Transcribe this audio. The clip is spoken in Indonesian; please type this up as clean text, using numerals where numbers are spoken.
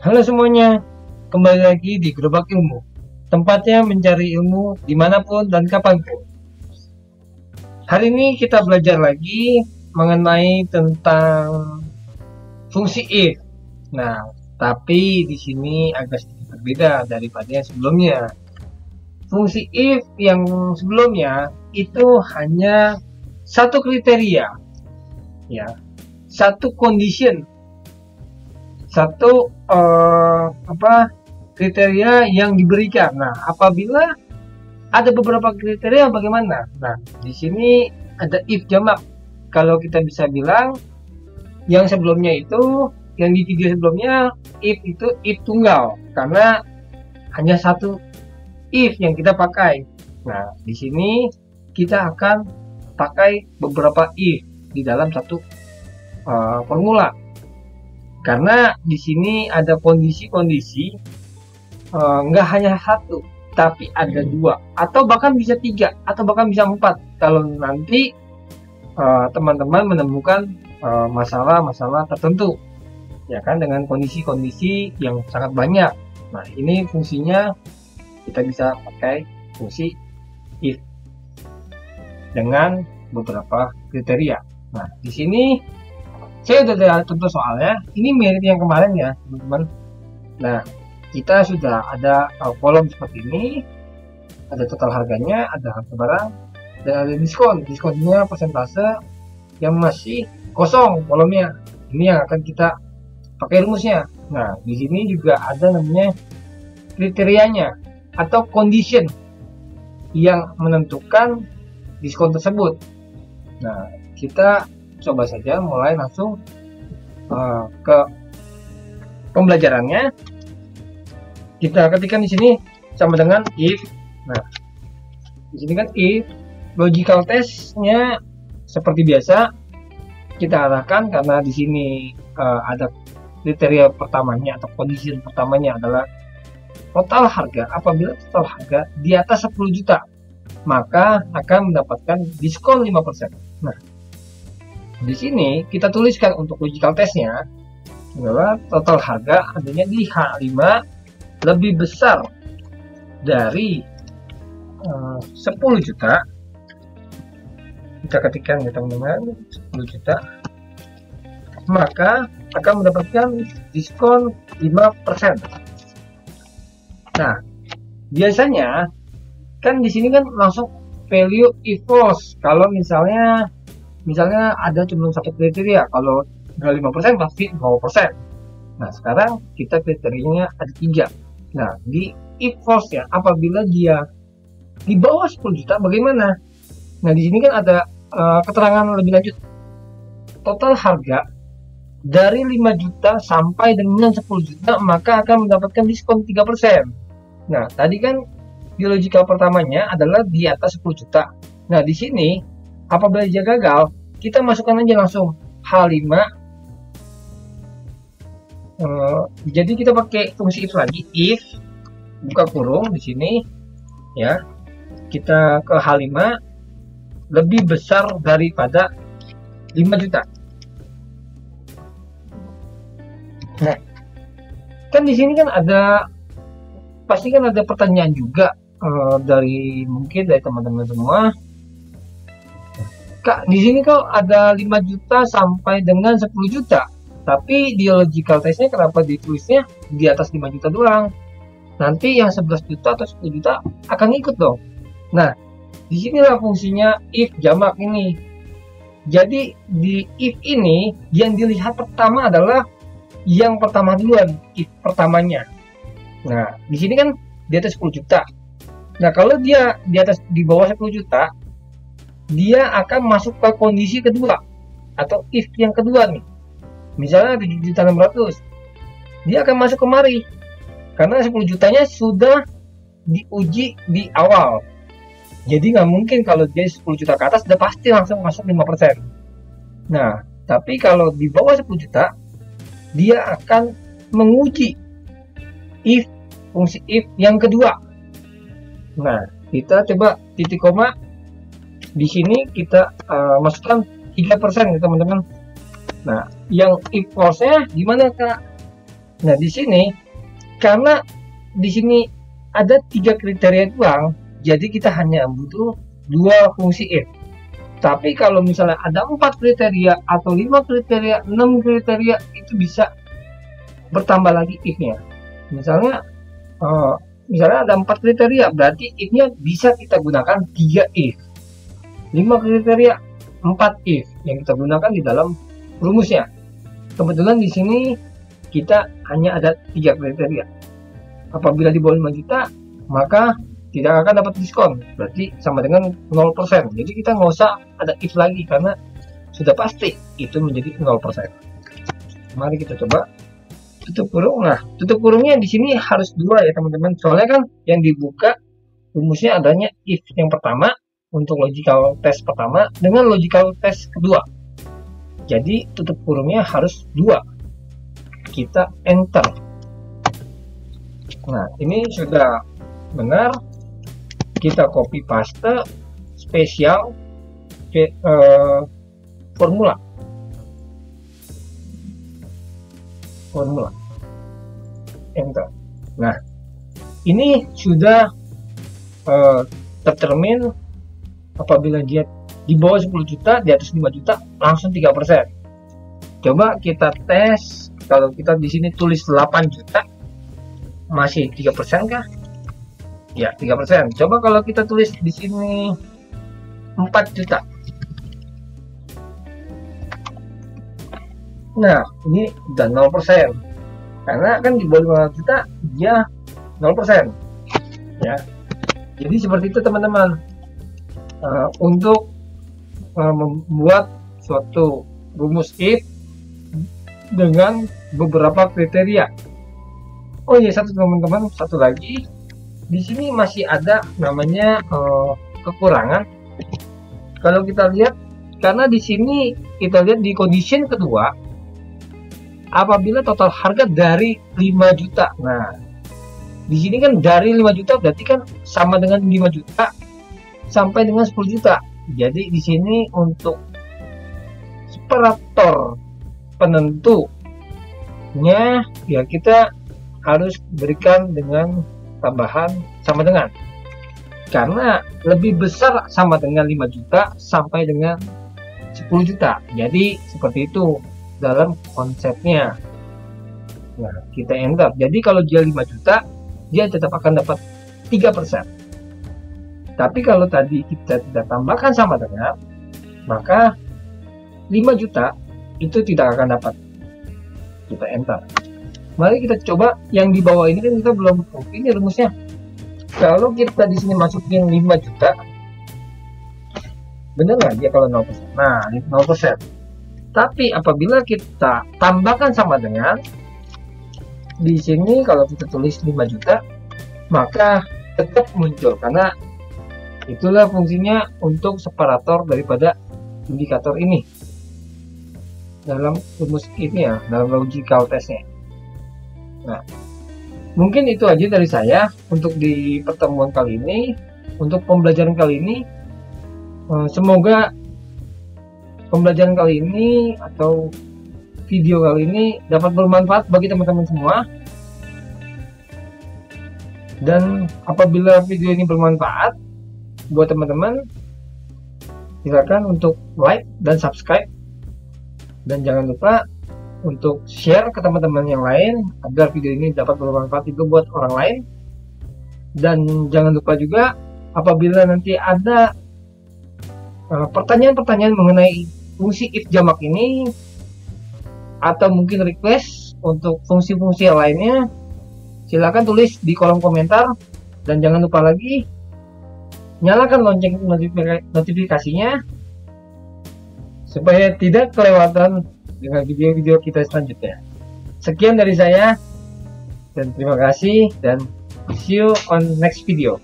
Halo semuanya, kembali lagi di Gerobak Ilmu. Tempatnya mencari ilmu dimanapun dan kapanpun. Hari ini kita belajar lagi mengenai tentang fungsi if. Nah, tapi di sini agak sedikit berbeda daripada yang sebelumnya. Fungsi if yang sebelumnya itu hanya satu kriteria, ya, satu condition, satu kriteria yang diberikan. Nah, apabila ada beberapa kriteria bagaimana? Nah, di sini ada if jamak. Kalau kita bisa bilang yang sebelumnya itu, yang di video sebelumnya if itu if tunggal karena hanya satu if yang kita pakai. Nah, di sini kita akan pakai beberapa if di dalam satu formula. Karena di sini ada kondisi-kondisi nggak hanya satu, tapi ada dua, atau bahkan bisa tiga, atau bahkan bisa empat. Kalau nanti teman-teman menemukan masalah-masalah tertentu, ya kan, dengan kondisi-kondisi yang sangat banyak. Nah, ini fungsinya kita bisa pakai fungsi if dengan beberapa kriteria. Nah, di sini saya udah ada contoh soalnya. Ini mirip yang kemarin ya, teman-teman. Nah, kita sudah ada kolom seperti ini, ada total harganya, ada harga barang, dan ada diskon. Diskonnya persentase yang masih kosong kolomnya. Ini yang akan kita pakai rumusnya. Nah, di sini juga ada namanya kriterianya atau condition yang menentukan diskon tersebut. Nah, kita coba saja mulai langsung ke pembelajarannya. Kita ketikkan di sini sama dengan if. Nah, di sini kan if, logical testnya seperti biasa kita arahkan karena di sini ada kriteria pertamanya atau kondisi pertamanya adalah total harga. Apabila total harga di atas 10 juta, maka akan mendapatkan diskon 5%. Nah, di sini kita tuliskan untuk logical testnya adalah total harga adanya di H5 lebih besar dari 10 juta. Kita ketikkan ya teman-teman, 10 juta, maka akan mendapatkan diskon 5%. Nah, biasanya kan di sini kan langsung value if false. Kalau misalnya ada cuma satu kriteria, kalau nggak 5% pasti 0%. Nah, sekarang kita kriterianya ada 3. Nah, di if false ya, apabila dia di bawah 10 juta bagaimana? Nah, di sini kan ada keterangan lebih lanjut. Total harga dari 5 juta sampai dengan 10 juta maka akan mendapatkan diskon 3%. Nah, tadi kan di logical pertamanya adalah di atas 10 juta. Nah, di sini apabila dia gagal, kita masukkan aja langsung H5. Jadi kita pakai fungsi if lagi, if buka kurung di sini ya. Kita ke H5 lebih besar daripada 5 juta. Nah, kan di sini kan ada pasti kan ada pertanyaan juga dari teman-teman semua. Kak, di sini kok ada 5 juta sampai dengan 10 juta. Tapi di logical testnya kenapa ditulisnya di atas 5 juta doang? Nanti yang 11 juta atau 10 juta akan ikut dong. Nah, disinilah fungsinya if jamak ini. Jadi di if ini yang dilihat pertama adalah yang pertama duluan, if pertamanya. Nah, di sini kan di atas 10 juta. Nah, kalau dia di bawah 10 juta, dia akan masuk ke kondisi kedua atau if yang kedua nih. Misalnya 7.600.000, dia akan masuk kemari karena 10 jutanya sudah diuji di awal. Jadi nggak mungkin kalau dia 10 juta ke atas udah pasti langsung masuk 5%. Nah, tapi kalau di bawah 10 juta dia akan menguji if, fungsi if yang kedua. Nah, kita coba titik koma di sini kita masukkan 3% ya teman-teman. Nah, yang if false-nya gimana Kak? Nah, di sini karena di sini ada 3 kriteria doang, jadi kita hanya butuh 2 fungsi if. Tapi kalau misalnya ada 4 kriteria atau 5 kriteria, 6 kriteria, itu bisa bertambah lagi if-nya. Misalnya ada 4 kriteria, berarti if-nya bisa kita gunakan 3 if. 5 kriteria, 4 if yang kita gunakan di dalam rumusnya. Kebetulan di sini kita hanya ada 3 kriteria. Apabila di bawah 5 juta, maka tidak akan dapat diskon, berarti sama dengan 0%. Jadi kita nggak usah ada if lagi karena sudah pasti itu menjadi 0%. Mari kita coba tutup kurung. Nah, tutup kurungnya di sini harus 2 ya teman-teman, soalnya kan yang dibuka rumusnya adanya if yang pertama untuk logical test pertama dengan logical test kedua. Jadi tutup kurungnya harus 2. Kita enter. Nah, ini sudah benar. Kita copy paste spesial formula enter. Nah, ini sudah tercermin. Apabila dia di bawah 10 juta, di atas 5 juta langsung 3%. Coba kita tes. Kalau kita di sini tulis 8 juta masih 3% kah? Ya, 3%. Coba kalau kita tulis di sini 4 juta. Nah, ini udah 0%. Karena kan di bawah 5 juta dia 0%. Ya. Jadi seperti itu teman-teman. Untuk membuat suatu rumus if dengan beberapa kriteria. Oh iya, teman-teman, satu lagi. Di sini masih ada namanya kekurangan. Kalau kita lihat, karena di sini kita lihat di condition kedua, apabila total harga dari 5 juta. Nah, di sini kan dari 5 juta berarti kan sama dengan 5 juta sampai dengan 10 juta. Jadi di sini untuk separator penentunya ya kita harus berikan dengan tambahan sama dengan, karena lebih besar sama dengan 5 juta sampai dengan 10 juta. Jadi seperti itu dalam konsepnya. Nah, kita enter. Jadi kalau dia 5 juta, dia tetap akan dapat 3%. Tapi kalau tadi kita tidak tambahkan sama dengan, maka 5 juta itu tidak akan dapat. Kita enter. Mari kita coba yang di bawah ini, kan kita belum ini rumusnya. Kalau kita di sini masukin 5 juta, benar nggak dia kalau 0%? Nah, 0%. Tapi apabila kita tambahkan sama dengan, di sini kalau kita tulis 5 juta, maka tetap muncul karena itulah fungsinya untuk separator daripada indikator ini dalam rumus ini ya, dalam logical testnya. Nah, mungkin itu aja dari saya untuk di pertemuan kali ini, untuk pembelajaran kali ini. Semoga pembelajaran kali ini atau video kali ini dapat bermanfaat bagi teman-teman semua. Dan apabila video ini bermanfaat buat teman-teman, silakan untuk like dan subscribe, dan jangan lupa untuk share ke teman-teman yang lain agar video ini dapat bermanfaat juga buat orang lain. Dan jangan lupa juga apabila nanti ada pertanyaan-pertanyaan mengenai fungsi if jamak ini, atau mungkin request untuk fungsi-fungsi yang lainnya, silakan tulis di kolom komentar. Dan jangan lupa lagi nyalakan lonceng notifikasinya supaya tidak kelewatan dengan video-video kita selanjutnya. Sekian dari saya dan terima kasih, dan see you on next video.